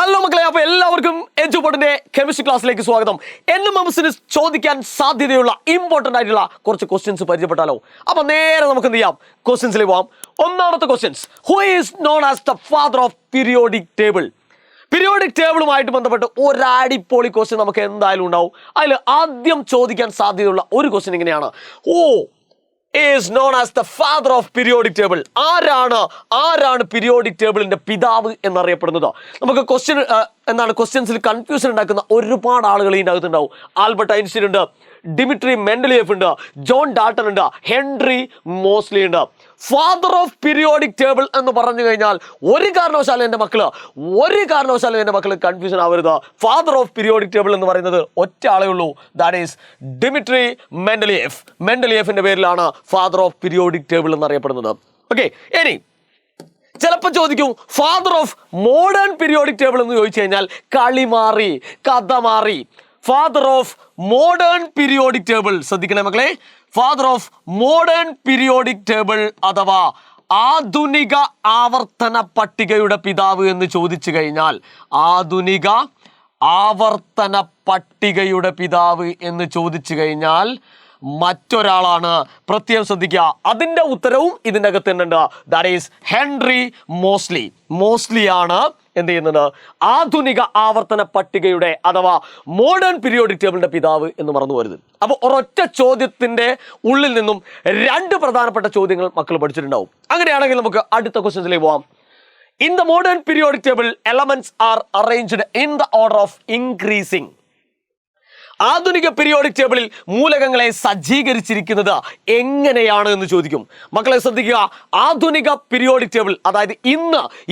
Hello മക്കളെ, അപ്പോൾ എല്ലാവർക്കും എജുപോർട്ടിന്റെ കെമിസ്ട്രി ക്ലാസ്സിലേക്ക് സ്വാഗതം. NMMSന് ചോദിക്കാൻ സാധ്യതയുള്ള ഇമ്പോർട്ടന്റ് ആയിട്ടുള്ള കുറച്ച് ക്വസ്റ്റ്യൻസ് പരിചയപ്പെട്ടാലോ? അപ്പൊ നേരെ നമുക്ക് എന്ത് ചെയ്യാം, ക്വസ്റ്റ്യൻസിലേക്ക് പോവാം. ഒന്നാമത്തെ questions, who is known as the father of periodic table? Periodic ടേബിളുമായിട്ട് ബന്ധപ്പെട്ട് ഒരടിപൊളി ക്വസ്റ്റ്യൻ നമുക്ക് എന്തായാലും ഉണ്ടാവും. അതിൽ ആദ്യം ചോദിക്കാൻ സാധ്യതയുള്ള ഒരു ക്വസ്റ്റ്യൻ ഇങ്ങനെയാണ്, who is known as the father of periodic table? ആരാണ് പീരിയോഡിക് ടേബിളിന്റെ പിതാവ് എന്നറിയപ്പെടുന്നത്? നമുക്ക് ക്വസ്റ്റ്യൻസിൽ കൺഫ്യൂഷൻ ഉണ്ടാക്കുന്ന ഒരുപാട് ആളുകൾ ഇതിൻ്റെ അകത്തുണ്ടാവും. ആൽബർട്ട് ഐൻസ്റ്റീൻ ഉണ്ട്, ഡിമിട്രി മെൻഡലിയേഫ് ഉണ്ട്, ജോൺ ഡാൾട്ടൺ ഉണ്ട്, ഹെൻറി മോസ്ലി ഉണ്ട്. ഫാദർ ഓഫ് പീരിയോഡിക് ടേബിൾ എന്ന് പറഞ്ഞു കഴിഞ്ഞാൽ ഒരു കാരണവശാലും എൻ്റെ മക്കള് കൺഫ്യൂഷൻ ആവരുത്. ഫാദർ ഓഫ് പീരിയോഡിക് ടേബിൾ എന്ന് പറയുന്നത് ഒറ്റ ആളേ ഉള്ളൂ, ദാറ്റ് ഈസ് ഡിമിട്രി മെൻഡലിയേഫ്. മെൻഡലിയേഫിന്റെ പേരിലാണ് ഫാദർ ഓഫ് പീരിയോഡിക് ടേബിൾ എന്നറിയപ്പെടുന്നത്. ഓക്കെ, ഇനി ചിലപ്പോൾ ചോദിക്കും father of modern periodic table എന്ന് ചോദിച്ചു കഴിഞ്ഞാൽ കളി മാറി, കഥ മാറി. Father of modern periodic table, ശ്രദ്ധിക്കണേ മക്കളെ, father of modern periodic table അഥവാ ആധുനിക ആവർത്തന പട്ടികയുടെ പിതാവ് എന്ന് ചോദിച്ചു കഴിഞ്ഞാൽ, ആധുനിക ആവർത്തന പട്ടികയുടെ പിതാവ് എന്ന് ചോദിച്ചു കഴിഞ്ഞാൽ മറ്റൊരാളാണ്. പ്രത്യേകം ശ്രദ്ധിക്കുക, അതിൻ്റെ ഉത്തരവും ഇതിൻ്റെ അകത്ത് തന്നെയുണ്ട്. That is Henry Moseley. മോസ്ലിയാണ് എന്ത് ചെയ്യുന്നത്, ആധുനിക ആവർത്തന പട്ടികയുടെ അഥവാ മോഡേൺ പീരിയോഡിക് ടേബിളിന്റെ പിതാവ് എന്ന് മറന്നു വരുന്നത്. അപ്പോൾ ഒരൊറ്റ ചോദ്യത്തിന്റെ ഉള്ളിൽ നിന്നും രണ്ട് പ്രധാനപ്പെട്ട ചോദ്യങ്ങൾ മക്കൾ പഠിച്ചിട്ടുണ്ടാവും. അങ്ങനെയാണെങ്കിൽ നമുക്ക് അടുത്ത ക്വസ്റ്റ്യൻസിലേക്ക് പോവാം. In the modern periodic table elements R arranged in the order of increasing. ആധുനിക പീരിയോഡിക് ടേബിളിൽ മൂലകങ്ങളെ സജ്ജീകരിച്ചിരിക്കുന്നത് എങ്ങനെയാണ് എന്ന് ചോദിക്കും. മക്കളെ ശ്രദ്ധിക്കുക, ആധുനിക പീരിയോഡിക് ടേബിൾ, അതായത്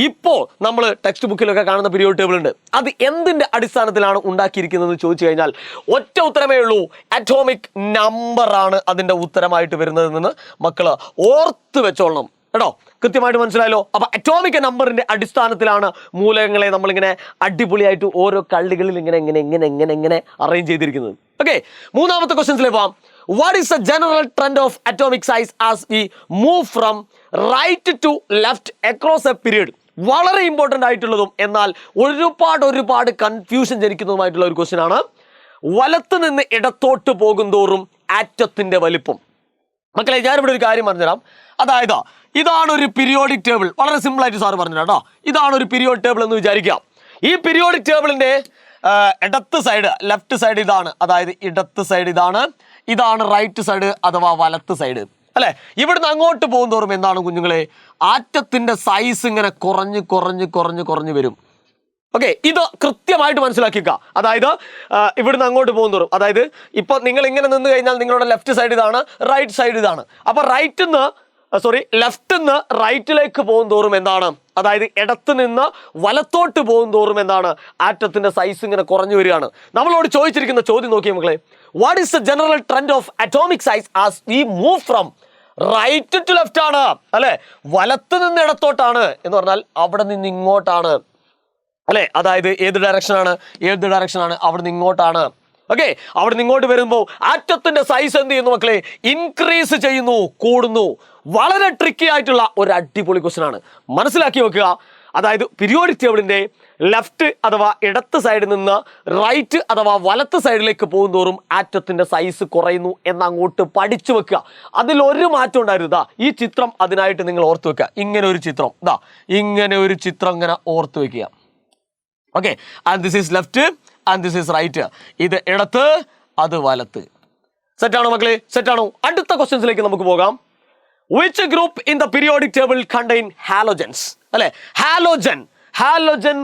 ഇപ്പോൾ നമ്മൾ ടെക്സ്റ്റ് ബുക്കിലൊക്കെ കാണുന്ന പീരിയോഡിക് ടേബിൾ ഉണ്ട്, അത് എന്തിന്റെ അടിസ്ഥാനത്തിലാണ് ഉണ്ടാക്കിയിരിക്കുന്നത് എന്ന് ചോദിച്ചു കഴിഞ്ഞാൽ ഒറ്റ ഉത്തരമേ ഉള്ളൂ, അറ്റോമിക് നമ്പർ ആണ് അതിന്റെ ഉത്തരമായിട്ട് വരുന്നതെന്ന് മക്കള് ഓർത്ത് വെച്ചോളണം കേട്ടോ. കൃത്യമായിട്ട് മനസ്സിലായല്ലോ? അപ്പൊ അറ്റോമിക് നമ്പറിന്റെ അടിസ്ഥാനത്തിലാണ് മൂലകങ്ങളെ നമ്മളിങ്ങനെ അടിപൊളിയായിട്ട് ഓരോ കള്ളികളിൽ ഇങ്ങനെ അറേഞ്ച് ചെയ്തിരിക്കുന്നത്. ഓക്കെ, മൂന്നാമത്തെ ക്വസ്റ്റ്യൻസിലേക്ക് പോവാം. What is the general trend of atomic size as we move from right to left across a period? വളരെ ഇമ്പോർട്ടൻ്റ് ആയിട്ടുള്ളതും എന്നാൽ ഒരുപാട് കൺഫ്യൂഷൻ ജനിക്കുന്നതുമായിട്ടുള്ള ഒരു ക്വസ്റ്റ്യൻ ആണ്. വലത്ത് നിന്ന് ഇടത്തോട്ട് പോകും തോറും ആറ്റത്തിന്റെ വലിപ്പം. മക്കളെ, ഞാനിവിടെ ഒരു കാര്യം പറഞ്ഞുതരാം. അതായത് ഇതാണ് ഒരു പീരിയോഡിക് ടേബിൾ, വളരെ സിമ്പിൾ ആയിട്ട് സാറ് പറഞ്ഞു കേട്ടോ. ഇതാണ് ഒരു പീരിയോഡിക് ടേബിൾ എന്ന് വിചാരിക്കാം. ഈ പീരിയോഡിക് ടേബിളിന്റെ ഇടത്ത് സൈഡ്, ലെഫ്റ്റ് സൈഡ് ഇതാണ്, അതായത് ഇടത്ത് സൈഡ് ഇതാണ് റൈറ്റ് സൈഡ് അഥവാ വലത്ത് സൈഡ് അല്ലെ. ഇവിടുന്ന് അങ്ങോട്ട് പോകും തോറും എന്താണ് കുഞ്ഞുങ്ങളെ, ആറ്റത്തിന്റെ സൈസ് ഇങ്ങനെ കുറഞ്ഞ് വരും. ഓക്കെ, ഇത് കൃത്യമായിട്ട് മനസ്സിലാക്കിക്കുക. അതായത് ഇവിടുന്ന് അങ്ങോട്ട് പോകും തോറും, അതായത് ഇപ്പൊ നിങ്ങൾ ഇങ്ങനെ നിന്ന് കഴിഞ്ഞാൽ നിങ്ങളുടെ ലെഫ്റ്റ് സൈഡ് ഇതാണ്, റൈറ്റ് സൈഡ് ഇതാണ്. അപ്പൊ ലെഫ്റ്റ് നിന്ന് റൈറ്റിലേക്ക് പോകും തോറും എന്താണ്, അതായത് ഇടത്ത് നിന്ന് വലത്തോട്ട് പോകും തോറും എന്താണ്, ആറ്റത്തിന്റെ സൈസ് ഇങ്ങനെ കുറഞ്ഞു വരികയാണ്. നമ്മളോട് ചോദിച്ചിരിക്കുന്ന ചോദ്യം നോക്കിയേ മക്കളെ, what is the general trend of atomic size as we move from right to left ആണ് അല്ലെ. വലത്ത് നിന്ന് ഇടത്തോട്ടാണ് എന്ന് പറഞ്ഞാൽ അവിടെ നിന്ന് ഇങ്ങോട്ടാണ് അല്ലെ. അതായത് ഏത് ഡയറക്ഷനാണ്, അവിടെ നിന്ന് ഇങ്ങോട്ടാണ്. ഓക്കെ, അവിടെ നിന്ന് ഇങ്ങോട്ട് വരുമ്പോൾ ആറ്റത്തിന്റെ സൈസ് എന്ത് ചെയ്യുന്നു മക്കളെ, ഇൻക്രീസ് ചെയ്യുന്നു, കൂടുന്നു. വളരെ ട്രിക്കി ആയിട്ടുള്ള ഒരു അടിപൊളി ക്വസ്റ്റ്യൻ ആണ്, മനസ്സിലാക്കി വെക്കുക. അതായത് പീരിയോഡിക് ടേബിളിന്റെ ലെഫ്റ്റ് അഥവാ ഇടത്ത് സൈഡിൽ നിന്ന് റൈറ്റ് അഥവാ വലത്ത് സൈഡിലേക്ക് പോകുന്തോറും ആറ്റത്തിന്റെ സൈസ് കുറയുന്നു എന്നങ്ങോട്ട് പഠിച്ചു വെക്കുക. അതിലൊരു മാറ്റം ഉണ്ടായിരുന്നു. ഈ ചിത്രം അതിനായിട്ട് നിങ്ങൾ ഓർത്ത് വെക്കുക. ഇങ്ങനെ ഒരു ചിത്രം ഇങ്ങനെ ഓർത്ത് വെക്കുക. Okay, and this is left and this is right. ഇത് ഇടത്ത്, അത് വലത്ത്. സെറ്റാണോ മക്കളെ? സെറ്റാണോ? അടുത്ത ക്വസ്റ്റ്യൻസിലേക്ക് നമുക്ക് പോകാം. Which group in the periodic table contain halogens അല്ലെ. ഹാലോജൻ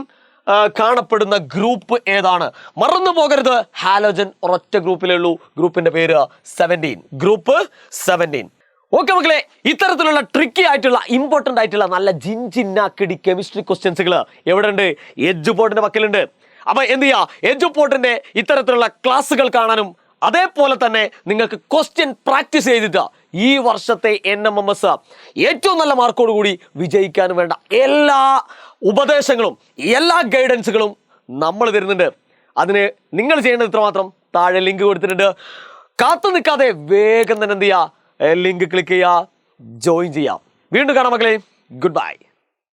കാണപ്പെടുന്ന ഗ്രൂപ്പ് ഏതാണ്? മറന്നു പോകരുത്, ഹാലോജൻ ഒരൊറ്റ ഗ്രൂപ്പിലേ ഉള്ളൂ. ഗ്രൂപ്പിന്റെ പേര് 17, ഗ്രൂപ്പ് 17. ഓക്കെ മക്കളെ, ഇത്തരത്തിലുള്ള ട്രിക്കി ആയിട്ടുള്ള ഇമ്പോർട്ടൻ്റ് ആയിട്ടുള്ള നല്ല ജിൻജിന്നാക്കിടി കെമിസ്ട്രി ക്വസ്റ്റ്യൻസുകൾ എവിടെ ഉണ്ട്? എജുപോർട്ടിന്റെ പക്കലുണ്ട്. അപ്പൊ എന്ത് ചെയ്യാ, എജുപോർട്ടിന്റെ ഇത്തരത്തിലുള്ള ക്ലാസ്സുകൾ കാണാനും അതേപോലെ തന്നെ നിങ്ങൾക്ക് ക്വസ്റ്റ്യൻ പ്രാക്ടീസ് ചെയ്തിട്ട് ഈ വർഷത്തെ NMMS ഏറ്റവും നല്ല മാർക്കോട് കൂടി വിജയിക്കാനും വേണ്ട എല്ലാ ഉപദേശങ്ങളും എല്ലാ ഗൈഡൻസുകളും നമ്മൾ തരുന്നുണ്ട്. അതിന് നിങ്ങൾ ചെയ്യേണ്ടത് ഇത്രമാത്രം, താഴെ ലിങ്ക് കൊടുത്തിട്ടുണ്ട്. കാത്തു നിൽക്കാതെ വേഗം തന്നെ എന്ത് ചെയ്യുക, ലിങ്ക് ക്ലിക്ക് ചെയ്യുക, ജോയിൻ ചെയ്യാം. വീണ്ടും കാണാം മക്കളെ, ഗുഡ് ബൈ.